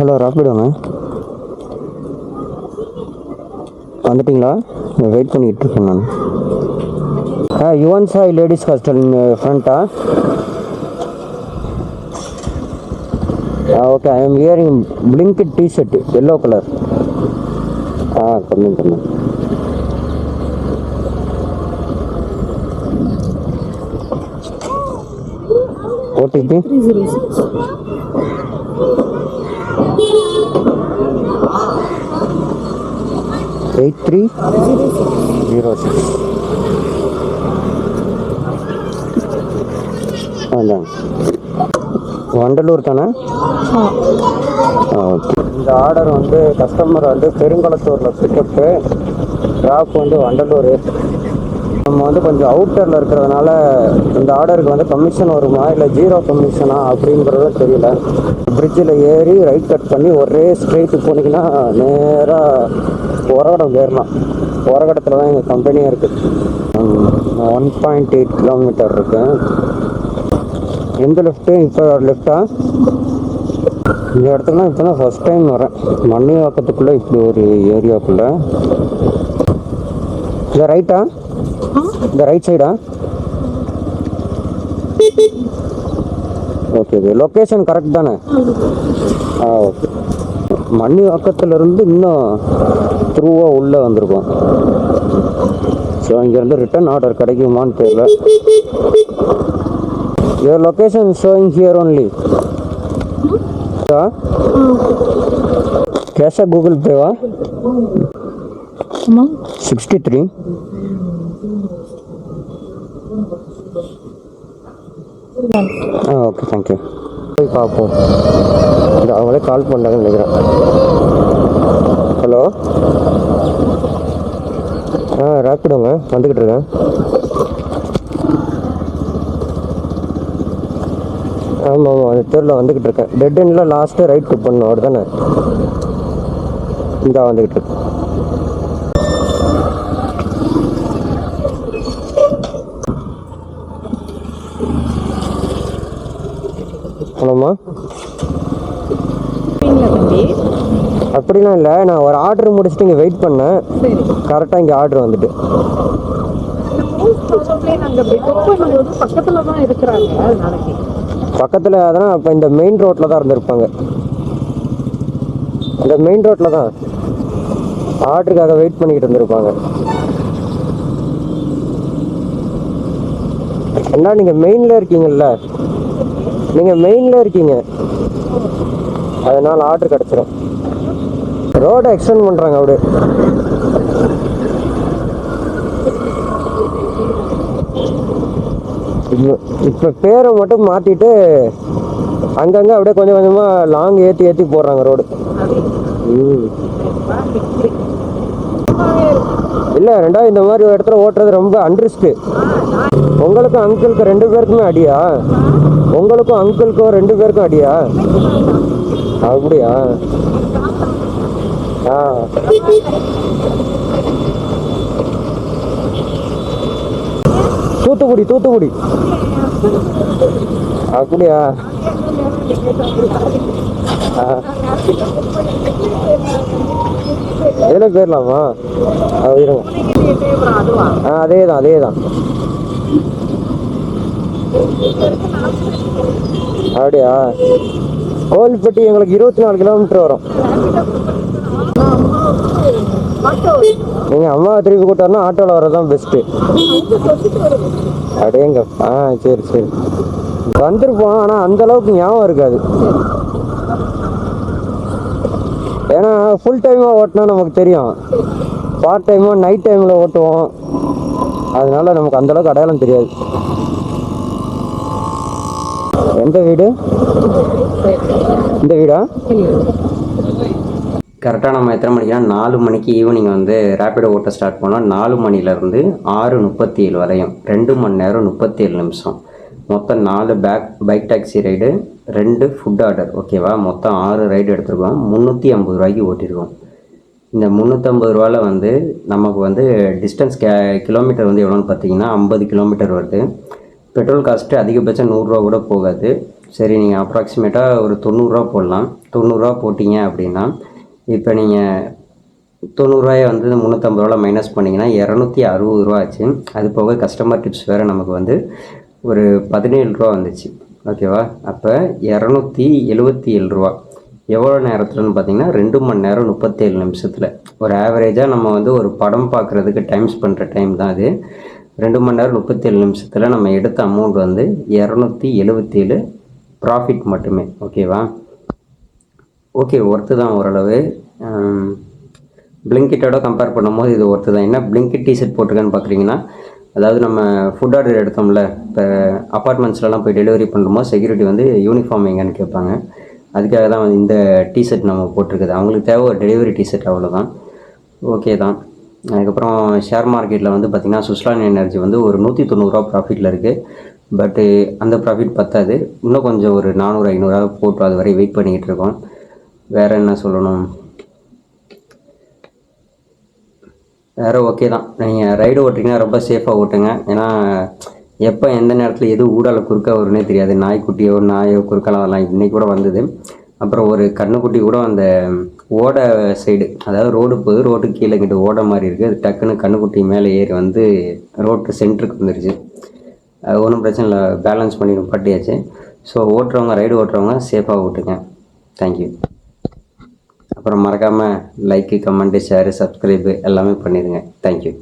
Hello ராப்பிடோங்க, வந்துட்டிங்களா? Wait பண்ணிகிட்டு இருக்கேன் நான். யுவன் சாய் லேடிஸ் ஹாஸ்டல் ஃப்ரண்ட்டா? Okay, I am wearing Blinkit T-shirt yellow colour. Coming. OTP 8306. Vandalur தானே? ஓகே. இந்த ஆர்டர் வந்து கஸ்டமர் வந்து பெருங்குளத்தூரில் பிக்கப்பு, ட்ராப் வந்து வண்டலூர். நம்ம வந்து கொஞ்சம் அவுட்டரில் இருக்கிறதுனால இந்த ஆர்டருக்கு வந்து கமிஷன் வருமா இல்லை ஜீரோ கமிஷனா அப்படிங்கிறதும் தெரியல. பிரிட்ஜில் ஏறி ரைட் கட் பண்ணி ஒரே ஸ்ட்ரெயிட்டு போனீங்கன்னா நேராக உரகடம் போயிடலாம். உரகடத்தில் தான் எங்கள் கம்பெனியாக இருக்குது. 1.8 கிலோமீட்டர் இருக்கு. எந்த லெஃப்ட்டு? இப்போ லெஃப்டா? இந்த இடத்துக்குலாம் இப்போ தான் ஃபஸ்ட் டைம் வரேன். மண்ணிவாக்கத்துக்குள்ளே இப்படி ஒரு ஏரியாவுக்குள்ளே. இந்த ரைட்டா? இந்த ரைட் சைடா? ஓகே, லொக்கேஷன் கரெக்ட் தானே? ஓகே. மண்ணிவாக்கத்துலேருந்து இன்னும் த்ரூவாக உள்ளே வந்திருக்கோம். ஸோ இங்கேருந்து ரிட்டர்ன் ஆர்டர் கிடைக்குமான்னு தெரியல. Your location showing here only. கேஷா கூகுள் பேவா? 63. Okay, thank you. போய் பார்ப்போம். இது அவங்களே கால் பண்ணாங்கன்னு நினைக்கிறேன். ஹலோ, ராப்பிடோங்க, வந்துக்கிட்டு இருக்கேன். ஆமாம், அந்த தெருவில் வந்துக்கிட்டு இருக்கேன். டெட் எண்டில் லாஸ்ட்டு ரைட் கட் பண்ணணும், அவர் தானே? இந்த வந்துக்கிட்டு இருக்கேன். ஹலோம்மா, அப்படிலாம் இல்லை, நான் ஒரு ஆர்டர் முடிச்சுட்டு இங்கே வெயிட் பண்ணேன். கரெக்டாக இங்கே ஆர்டர் வந்துட்டு பக்கத்தில் அதனால் அப்போ இந்த மெயின் ரோட்டில் தான் இருந்திருப்பாங்க. இந்த மெயின் ரோட்டில் தான் ஆர்டருக்காக வெயிட் பண்ணிக்கிட்டு இருந்திருப்பாங்க. ஏன்னா நீங்கள் மெயினில் இருக்கீங்கல்ல, நீங்கள் மெயினில் இருக்கீங்க, அதனால் ஆர்டர் கிடச்சிரும். ரோடை எக்ஸ்டெண்ட் பண்ணுறாங்க அப்படியே. இப்போ பேரை மட்டும் மாற்றிட்டு அங்கங்கே அப்படியே கொஞ்சம் கொஞ்சமாக லாங் ஏற்றி போடுறாங்க ரோடு. இல்லை, ரெண்டாவது இந்த மாதிரி ஒரு இடத்துல ஓட்டுறது ரொம்ப அன்ரிஸ்க்கு. உங்களுக்கும் அங்கிளுக்கும் 2 பேருக்குமே அடியா? உங்களுக்கும் அங்கிளுக்கும் 2 பேருக்கும் அடியா? அப்படியா? தூத்துக்குடி. அப்படியா? இதில் போயிடலாமா? இருங்க. அதே தான். அப்படியா? கோவில்பட்டி எங்களுக்கு 24 கிலோமீட்டர் வரும். நீங்கள் அம்மாவை திருப்பி கூட்டாருன்னா ஆட்டோவில் வரதான் பெஸ்ட்டு. அப்படியேங்க. சரி வந்திருப்போம், ஆனால் அந்தளவுக்கு ஞாபகம் இருக்காது. ஏன்னா ஃபுல் டைமாக ஓட்டினா நமக்கு தெரியும், பார்ட் டைமாக நைட் டைமில் ஓட்டுவோம், அதனால நமக்கு அந்தளவுக்கு அடையாளம் தெரியாது. எந்த வீடு? இந்த வீடா? கரெக்டாக நம்ம எத்தனை மணிக்குனா 4 மணிக்கு ஈவினிங் வந்து ரேப்பிடோ ஓட்ட ஸ்டார்ட் பண்ணோம். 4 மணிலேருந்து 6:37 வரையும் 2 மணி நேரம் 37 நிமிஷம். மொத்தம் 4 bike taxi ride, 2 food order. ஓகேவா? மொத்தம் 6 ரைடு எடுத்துருக்கோம். 350 ரூபாய்க்கு ஓட்டியிருக்கோம். இந்த 350 ரூபாயில் வந்து நமக்கு வந்து டிஸ்டன்ஸ் கிலோமீட்டர் வந்து எவ்வளோன்னு பார்த்தீங்கன்னா 50 கிலோமீட்டர் வருது. பெட்ரோல் காஸ்ட்டு அதிகபட்சம் 100 ரூபா கூட போகாது. சரி, நீங்கள் அப்ராக்சிமேட்டாக ஒரு 90 போடலாம். 90 போட்டிங்க அப்படின்னா, இப்போ நீங்கள் 90 வந்து 350 மைனஸ் பண்ணிங்கன்னா 260 ஆச்சு. அது போக கஸ்டமர் டிப்ஸ் வேறு நமக்கு வந்து ஒரு 17 வந்துச்சு. ஓகேவா? அப்போ 277 எவ்வளோ நேரத்துலன்னு பார்த்தீங்கன்னா 2 மணி நேரம் 37 நிமிஷத்தில். ஒரு ஆவரேஜாக நம்ம வந்து ஒரு படம் பார்க்குறதுக்கு டைம் பண்ணுற டைம் தான் அது. 2 மணி நேரம் 37 நிமிஷத்தில் நம்ம எடுத்த அமௌண்ட் வந்து 277 ப்ராஃபிட் மட்டுமே. ஓகேவா? ஓகே, ஒர்த்து தான் ஓரளவு. பிளிங்கிட்டோட கம்பேர் பண்ணும்போது இது ஒர்த்து தான். என்ன பிளிங்கிட் டிஷர்ட் போட்டிருக்கேன்னு பார்க்குறீங்கன்னா, அதாவது நம்ம ஃபுட் ஆர்டர் எடுத்தோம்ல, இப்போ அப்பார்ட்மெண்ட்ஸ்லலாம் போய் டெலிவரி பண்ணும்போது செக்யூரிட்டி வந்து யூனிஃபார்ம் எங்கன்னு கேட்பாங்க. அதுக்காக தான் வந்து இந்த டிஷர்ட் நம்ம போட்டிருக்குது. அவங்களுக்கு தேவை ஒரு டெலிவரி டிஷர்ட், அவ்வளோதான். ஓகே தான். அதுக்கப்புறம் ஷேர் மார்க்கெட்டில் வந்து பார்த்திங்கன்னா சுஸ்லான் எனர்ஜி வந்து ஒரு 190 ப்ராஃபிட்டில் இருக்குது. பட்டு அந்த ப்ராஃபிட் பத்தாது. இன்னும் கொஞ்சம் ஒரு 400 500 போட்டு அது வரை வெயிட் பண்ணிக்கிட்டு இருக்கோம். வேறு என்ன சொல்லணும்? வேறு ஓகே தான். நீங்கள் ரைடு ஓட்டுறீங்கன்னா ரொம்ப சேஃபாக ஓட்டுங்க. ஏன்னா எப்போ எந்த நேரத்தில் எது ஊடால குறுக்க வரும்னே தெரியாது. நாய்க்குட்டியோ நாயோ குறுக்கலாம் வரலாம். இன்றைக்கி கூட வந்தது. அப்புறம் ஒரு கண்ணுக்குட்டி கூட அந்த ஓடை சைடு, அதாவது ரோடு போகுது, ரோட்டுக்கு கீழே கிட்ட ஓடை மாதிரி இருக்குது. அது டக்குன்னு கண்ணுக்குட்டி மேலே ஏறி வந்து ரோட்டு சென்டருக்கு வந்துருச்சு. அது ஒன்றும் பிரச்சனை இல்லை, பேலன்ஸ் பண்ணி நிப்பாட்டியாச்சு. ஸோ ஓட்டுறவங்க, ரைடு ஓட்டுறவங்க சேஃபாக ஓட்டுங்க. தேங்க்யூ. அப்புறம் மறக்காமல் லைக்கு, கமெண்ட்டு, ஷேரு, சப்ஸ்கிரைபு எல்லாமே பண்ணிடுங்க. தேங்க்யூ.